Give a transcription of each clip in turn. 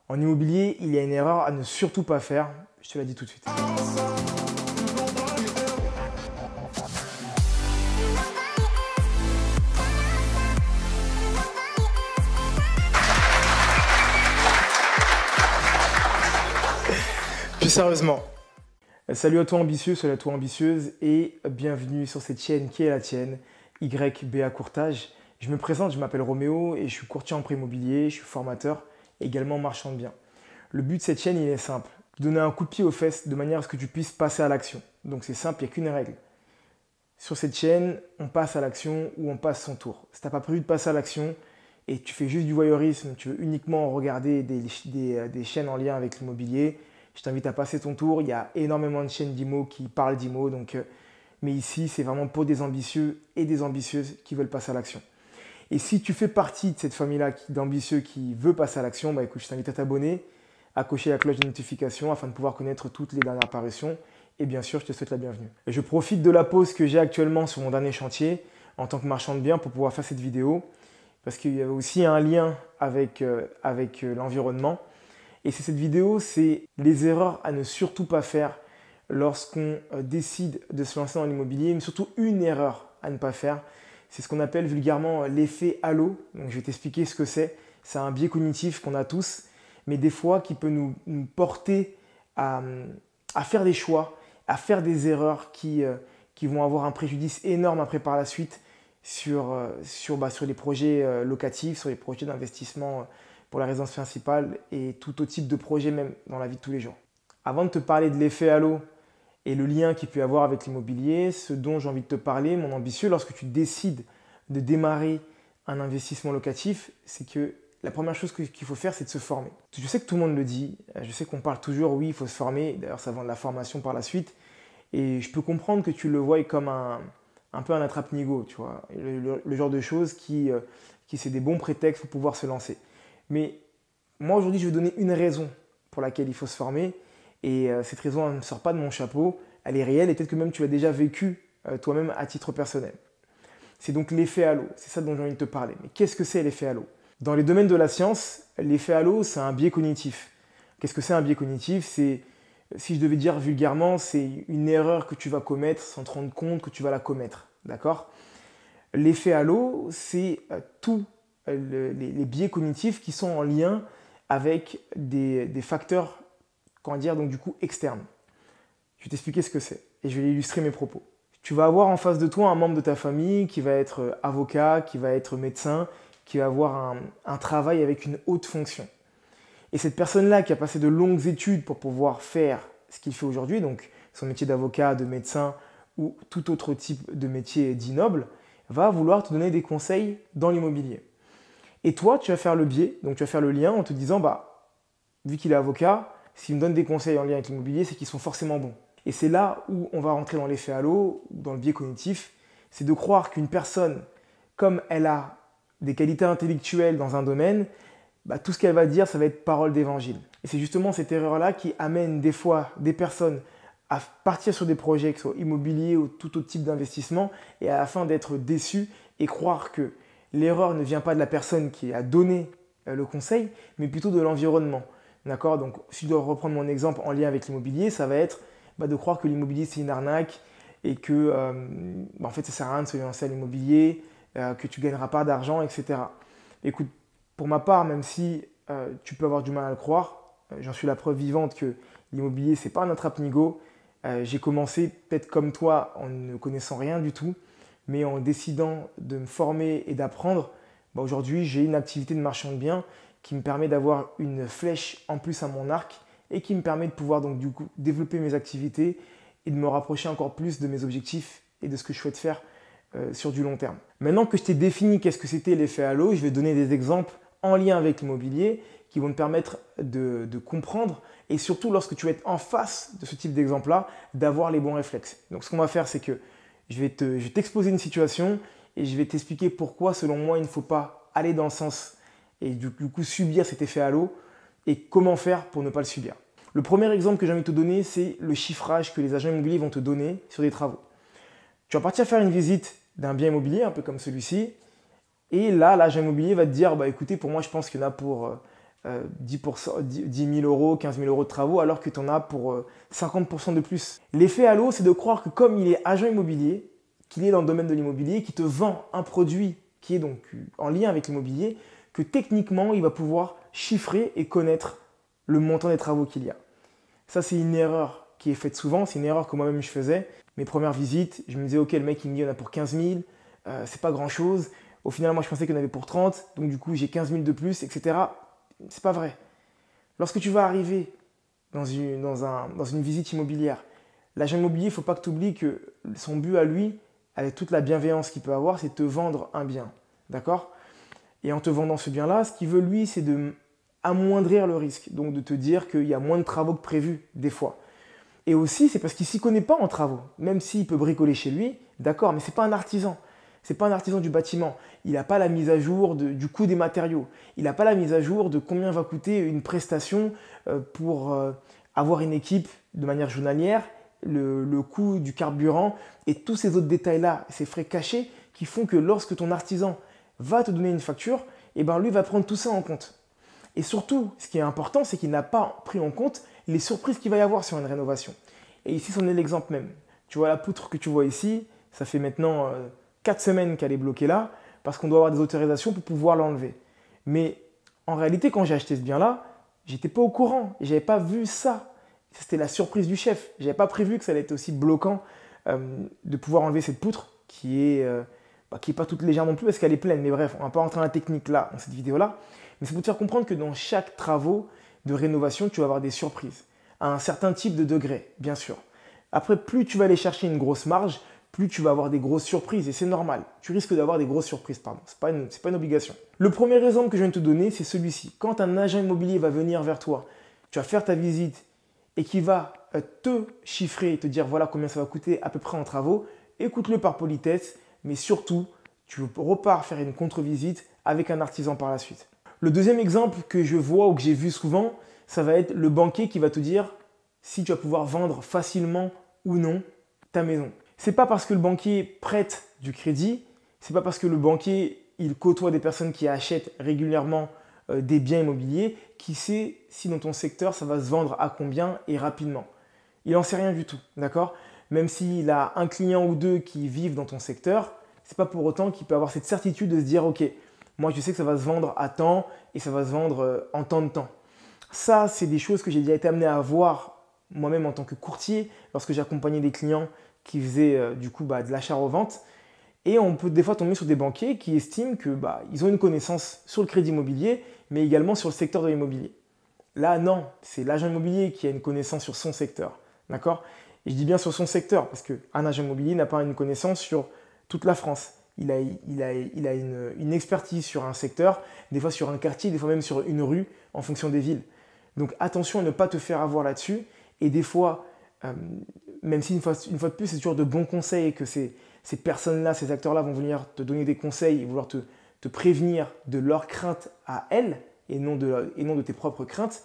En immobilier, il y a une erreur à ne surtout pas faire. Je te la dis tout de suite. Plus sérieusement, salut à toi ambitieux, salut à toi ambitieuse et bienvenue sur cette chaîne qui est la tienne, YBA Courtage. Je me présente, je m'appelle Roméo et je suis courtier en prêt immobilier, je suis formateur, également marchand de biens. Le but de cette chaîne, il est simple, te donner un coup de pied aux fesses de manière à ce que tu puisses passer à l'action. Donc c'est simple, il n'y a qu'une règle. Sur cette chaîne, on passe à l'action ou on passe son tour. Si tu n'as pas prévu de passer à l'action et tu fais juste du voyeurisme, tu veux uniquement regarder des chaînes en lien avec l'immobilier, je t'invite à passer ton tour. Il y a énormément de chaînes d'IMO qui parlent d'IMO. Mais ici, c'est vraiment pour des ambitieux et des ambitieuses qui veulent passer à l'action. Et si tu fais partie de cette famille-là d'ambitieux qui veut passer à l'action, bah écoute, je t'invite à t'abonner, à cocher la cloche de notification afin de pouvoir connaître toutes les dernières apparitions. Et bien sûr, je te souhaite la bienvenue. Et je profite de la pause que j'ai actuellement sur mon dernier chantier en tant que marchand de biens pour pouvoir faire cette vidéo. Parce qu'il y avait aussi un lien avec l'environnement. Et cette vidéo, c'est les erreurs à ne surtout pas faire lorsqu'on décide de se lancer dans l'immobilier, mais surtout une erreur à ne pas faire. C'est ce qu'on appelle vulgairement l'effet halo. Donc, je vais t'expliquer ce que c'est. C'est un biais cognitif qu'on a tous, mais des fois qui peut nous porter à faire des choix, à faire des erreurs qui vont avoir un préjudice énorme après par la suite sur les projets locatifs, sur les projets d'investissement pour la résidence principale et tout autre type de projet même dans la vie de tous les jours. Avant de te parler de l'effet halo et le lien qu'il peut y avoir avec l'immobilier, ce dont j'ai envie de te parler, mon ambitieux, lorsque tu décides de démarrer un investissement locatif, c'est que la première chose qu'il faut faire, c'est de se former. Je sais que tout le monde le dit, je sais qu'on parle toujours, oui, il faut se former, d'ailleurs ça vend de la formation par la suite, et je peux comprendre que tu le vois comme un peu un attrape-nigo, tu vois, le genre de choses qui c'est des bons prétextes pour pouvoir se lancer. Mais moi aujourd'hui, je vais donner une raison pour laquelle il faut se former. Et cette raison, elle ne sort pas de mon chapeau, elle est réelle et peut-être que même tu l'as déjà vécu toi-même à titre personnel. C'est donc l'effet halo, c'est ça dont j'ai envie de te parler. Mais qu'est-ce que c'est l'effet halo? Dans les domaines de la science, l'effet halo, c'est un biais cognitif. Qu'est-ce que c'est un biais cognitif? C'est, si je devais dire vulgairement, c'est une erreur que tu vas commettre sans te rendre compte que tu vas la commettre. D'accord? L'effet halo, c'est tous les biais cognitifs qui sont en lien avec des facteurs, comment dire, donc du coup externes. Je vais t'expliquer ce que c'est et je vais illustrer mes propos. Tu vas avoir en face de toi un membre de ta famille qui va être avocat, qui va être médecin, qui va avoir un travail avec une haute fonction. Et cette personne-là qui a passé de longues études pour pouvoir faire ce qu'il fait aujourd'hui, donc son métier d'avocat, de médecin ou tout autre type de métier dit noble, va vouloir te donner des conseils dans l'immobilier. Et toi, tu vas faire le biais, donc tu vas faire le lien en te disant, vu qu'il est avocat, s'il me donne des conseils en lien avec l'immobilier, c'est qu'ils sont forcément bons. Et c'est là où on va rentrer dans l'effet halo, dans le biais cognitif, c'est de croire qu'une personne, comme elle a des qualités intellectuelles dans un domaine, tout ce qu'elle va dire, ça va être parole d'évangile. Et c'est justement cette erreur-là qui amène des fois des personnes à partir sur des projets, que ce soit immobiliers ou tout autre type d'investissement, et à la fin d'être déçus et croire que l'erreur ne vient pas de la personne qui a donné le conseil, mais plutôt de l'environnement. D'accord? Donc, si je dois reprendre mon exemple en lien avec l'immobilier, ça va être de croire que l'immobilier c'est une arnaque et que en fait ça sert à rien de se lancer à l'immobilier, que tu ne gagneras pas d'argent, etc. Écoute, pour ma part, même si tu peux avoir du mal à le croire, j'en suis la preuve vivante que l'immobilier c'est pas un attrape-nigo. J'ai commencé peut-être comme toi en ne connaissant rien du tout, mais en décidant de me former et d'apprendre, aujourd'hui j'ai une activité de marchand de biens qui me permet d'avoir une flèche en plus à mon arc et qui me permet de pouvoir donc du coup développer mes activités et de me rapprocher encore plus de mes objectifs et de ce que je souhaite faire sur du long terme. Maintenant que je t'ai défini qu'est-ce que c'était l'effet halo, je vais donner des exemples en lien avec l'immobilier qui vont te permettre de comprendre et surtout lorsque tu vas être en face de ce type d'exemple-là, d'avoir les bons réflexes. Donc ce qu'on va faire, c'est que je vais t'exposer une situation et je vais t'expliquer pourquoi, selon moi, il ne faut pas aller dans le sens et du coup subir cet effet halo et comment faire pour ne pas le subir. Le premier exemple que j'ai envie de te donner, c'est le chiffrage que les agents immobiliers vont te donner sur des travaux. Tu vas partir faire une visite d'un bien immobilier, un peu comme celui-ci, et là, l'agent immobilier va te dire, écoutez, pour moi, je pense qu'il y en a pour 10 000 euros, 15 000 euros de travaux, alors que tu en as pour 50% de plus. L'effet halo, c'est de croire que comme il est agent immobilier, qu'il est dans le domaine de l'immobilier, qu'il te vend un produit qui est donc en lien avec l'immobilier, que techniquement, il va pouvoir chiffrer et connaître le montant des travaux qu'il y a. Ça, c'est une erreur qui est faite souvent, c'est une erreur que moi-même je faisais. Mes premières visites, je me disais, ok, le mec, il me dit, il y en a pour 15 000, c'est pas grand-chose. Au final, moi, je pensais qu'il y en avait pour 30, donc du coup, j'ai 15 000 de plus, etc. C'est pas vrai. Lorsque tu vas arriver dans une visite immobilière, l'agent immobilier, il ne faut pas que tu oublies que son but à lui, avec toute la bienveillance qu'il peut avoir, c'est de te vendre un bien. D'accord? Et en te vendant ce bien-là, ce qu'il veut, lui, c'est de amoindrir le risque. Donc de te dire qu'il y a moins de travaux que prévu, des fois. Et aussi, c'est parce qu'il ne s'y connaît pas en travaux. Même s'il peut bricoler chez lui, d'accord, mais ce n'est pas un artisan. Ce n'est pas un artisan du bâtiment. Il n'a pas la mise à jour du coût des matériaux. Il n'a pas la mise à jour de combien va coûter une prestation pour avoir une équipe de manière journalière, le coût du carburant et tous ces autres détails-là, ces frais cachés qui font que lorsque ton artisan va te donner une facture, eh ben lui va prendre tout ça en compte. Et surtout, ce qui est important, c'est qu'il n'a pas pris en compte les surprises qu'il va y avoir sur une rénovation. Et ici, c'en est l'exemple même. Tu vois la poutre que tu vois ici, ça fait maintenant 4 semaines qu'elle est bloquée là, parce qu'on doit avoir des autorisations pour pouvoir l'enlever. Mais en réalité, quand j'ai acheté ce bien-là, j'étais pas au courant, et j'avais pas vu ça. C'était la surprise du chef. J'avais pas prévu que ça allait être aussi bloquant de pouvoir enlever cette poutre qui est pas toute légère non plus parce qu'elle est pleine. Mais bref, on va pas rentrer dans la technique là, dans cette vidéo-là. Mais c'est pour te faire comprendre que dans chaque travaux de rénovation, tu vas avoir des surprises. À un certain type de degré, bien sûr. Après, plus tu vas aller chercher une grosse marge, plus tu vas avoir des grosses surprises. Et c'est normal. Tu risques d'avoir des grosses surprises, pardon. Ce n'est pas une obligation. Le premier exemple que je viens de te donner, c'est celui-ci. Quand un agent immobilier va venir vers toi, tu vas faire ta visite et qui va te chiffrer et te dire voilà combien ça va coûter à peu près en travaux, écoute-le par politesse, mais surtout, tu repars faire une contre-visite avec un artisan par la suite. Le deuxième exemple que je vois ou que j'ai vu souvent, ça va être le banquier qui va te dire si tu vas pouvoir vendre facilement ou non ta maison. Ce n'est pas parce que le banquier prête du crédit, ce n'est pas parce que le banquier il côtoie des personnes qui achètent régulièrement des biens immobiliers qui sait si dans ton secteur ça va se vendre à combien et rapidement. Il n'en sait rien du tout, d'accord? Même s'il a un client ou deux qui vivent dans ton secteur, ce n'est pas pour autant qu'il peut avoir cette certitude de se dire ok, moi je sais que ça va se vendre à temps et ça va se vendre en temps de temps. Ça, c'est des choses que j'ai déjà été amené à voir moi-même en tant que courtier lorsque j'accompagnais des clients qui faisaient de l'achat-revente. Et on peut des fois tomber sur des banquiers qui estiment qu'ils ont une connaissance sur le crédit immobilier, mais également sur le secteur de l'immobilier. Là, non, c'est l'agent immobilier qui a une connaissance sur son secteur. D'accord? Et je dis bien sur son secteur, parce qu'un agent immobilier n'a pas une connaissance sur toute la France. Il a une expertise sur un secteur, des fois sur un quartier, des fois même sur une rue, en fonction des villes. Donc attention à ne pas te faire avoir là-dessus. Et des fois, même si une fois de plus, c'est toujours de bons conseils et que ces personnes-là, ces acteurs-là vont venir te donner des conseils et vouloir te prévenir de leurs craintes à elles et non de tes propres craintes,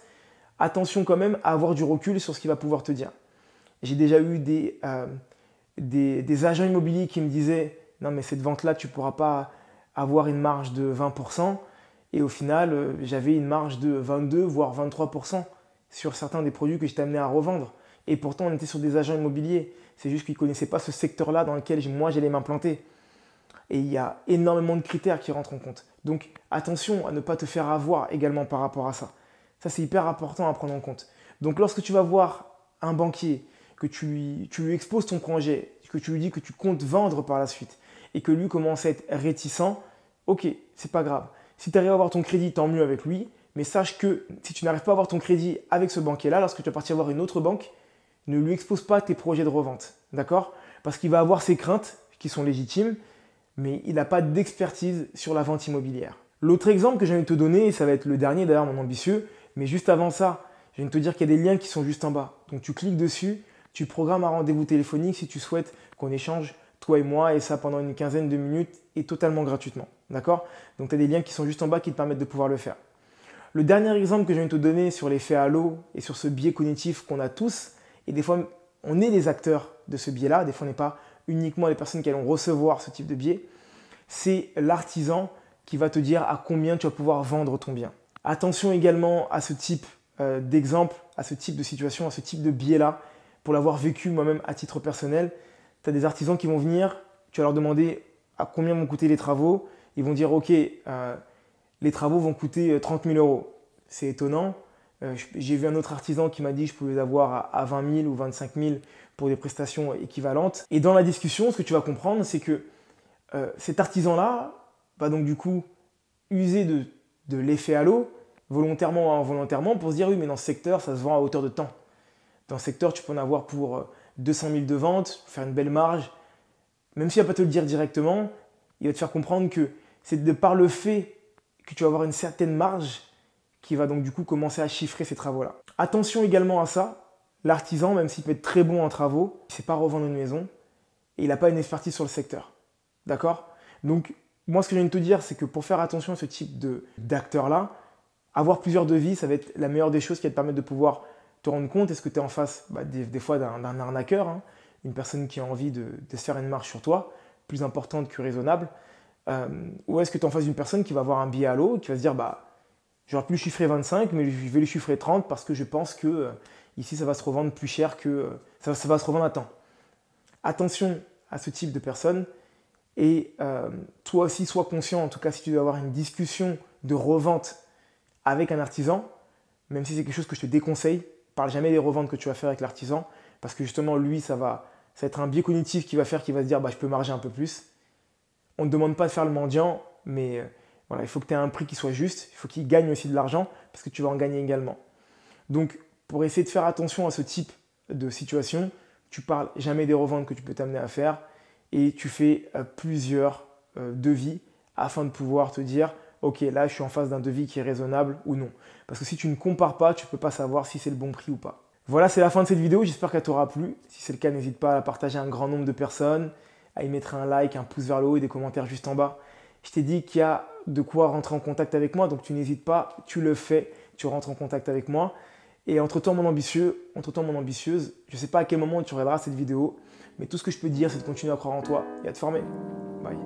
attention quand même à avoir du recul sur ce qu'il va pouvoir te dire. J'ai déjà eu des agents immobiliers qui me disaient « Non mais cette vente-là, tu ne pourras pas avoir une marge de 20%. » Et au final, j'avais une marge de 22 voire 23% sur certains des produits que j'étais amené à revendre. Et pourtant, on était sur des agents immobiliers. C'est juste qu'ils ne connaissaient pas ce secteur-là dans lequel moi, j'allais m'implanter. Et il y a énormément de critères qui rentrent en compte. Donc, attention à ne pas te faire avoir également par rapport à ça. Ça, c'est hyper important à prendre en compte. Donc, lorsque tu vas voir un banquier, que tu lui exposes ton projet, que tu lui dis que tu comptes vendre par la suite, et que lui commence à être réticent, ok, c'est pas grave. Si tu arrives à avoir ton crédit, tant mieux avec lui. Mais sache que si tu n'arrives pas à avoir ton crédit avec ce banquier-là, lorsque tu vas partir voir une autre banque, ne lui expose pas tes projets de revente, d'accord? Parce qu'il va avoir ses craintes qui sont légitimes, mais il n'a pas d'expertise sur la vente immobilière. L'autre exemple que j'ai envie de te donner, et ça va être le dernier d'ailleurs, mon ambitieux, mais juste avant ça, je viens de te dire qu'il y a des liens qui sont juste en bas. Donc tu cliques dessus, tu programmes un rendez-vous téléphonique si tu souhaites qu'on échange, toi et moi, et ça pendant une quinzaine de minutes et totalement gratuitement, d'accord? Donc tu as des liens qui sont juste en bas qui te permettent de pouvoir le faire. Le dernier exemple que je viens de te donner sur l'effet halo et sur ce biais cognitif qu'on a tous, et des fois on est des acteurs de ce biais-là, des fois on n'est pas uniquement les personnes qui allont recevoir ce type de biais, c'est l'artisan qui va te dire à combien tu vas pouvoir vendre ton bien. Attention également à ce type d'exemple, à ce type de situation, à ce type de biais-là. Pour l'avoir vécu moi-même à titre personnel, tu as des artisans qui vont venir, tu vas leur demander à combien vont coûter les travaux. Ils vont dire, ok, les travaux vont coûter 30 000 euros. C'est étonnant. J'ai vu un autre artisan qui m'a dit que je pouvais les avoir à 20 000 ou 25 000 pour des prestations équivalentes. Et dans la discussion, ce que tu vas comprendre, c'est que cet artisan-là va donc du coup user de l'effet halo, volontairement ou involontairement, pour se dire oui, mais dans ce secteur, ça se vend à hauteur de temps. Dans ce secteur, tu peux en avoir pour 200 000 de vente, faire une belle marge. Même s'il ne va pas te le dire directement, il va te faire comprendre que c'est de par le fait que tu vas avoir une certaine marge qui va donc du coup commencer à chiffrer ces travaux-là. Attention également à ça, l'artisan, même s'il peut être très bon en travaux, il ne sait pas revendre une maison et il n'a pas une expertise sur le secteur. D'accord? Donc, moi, ce que je viens de te dire, c'est que pour faire attention à ce type d'acteur-là, avoir plusieurs devis, ça va être la meilleure des choses qui va te permettre de pouvoir te rendre compte, est-ce que tu es en face des fois d'un arnaqueur, hein, une personne qui a envie de se faire une marge sur toi, plus importante que raisonnable, ou est-ce que tu es en face d'une personne qui va avoir un billet à l'eau, qui va se dire, j'aurais pu le chiffrer 25, mais je vais le chiffrer 30 parce que je pense que ici, ça va se revendre plus cher que... ça va se revendre à temps. Attention à ce type de personnes et toi aussi, sois conscient, en tout cas, si tu dois avoir une discussion de revente avec un artisan, même si c'est quelque chose que je te déconseille, parle jamais des reventes que tu vas faire avec l'artisan parce que justement, lui, ça va être un biais cognitif qui va faire qu'il va se dire, je peux marger un peu plus. On ne te demande pas de faire le mendiant, mais... Voilà, il faut que tu aies un prix qui soit juste, il faut qu'il gagne aussi de l'argent parce que tu vas en gagner également. Donc, pour essayer de faire attention à ce type de situation, tu parles jamais des reventes que tu peux t'amener à faire et tu fais plusieurs devis afin de pouvoir te dire ok, là je suis en face d'un devis qui est raisonnable ou non. Parce que si tu ne compares pas, tu ne peux pas savoir si c'est le bon prix ou pas. Voilà, c'est la fin de cette vidéo, j'espère qu'elle t'aura plu. Si c'est le cas, n'hésite pas à la partager à un grand nombre de personnes, à y mettre un like, un pouce vers le haut et des commentaires juste en bas. Je t'ai dit qu'il y a de quoi rentrer en contact avec moi, donc tu n'hésites pas, tu le fais, tu rentres en contact avec moi. Et entre-temps, mon ambitieuse, je ne sais pas à quel moment tu regarderas cette vidéo, mais tout ce que je peux te dire, c'est de continuer à croire en toi et à te former. Bye.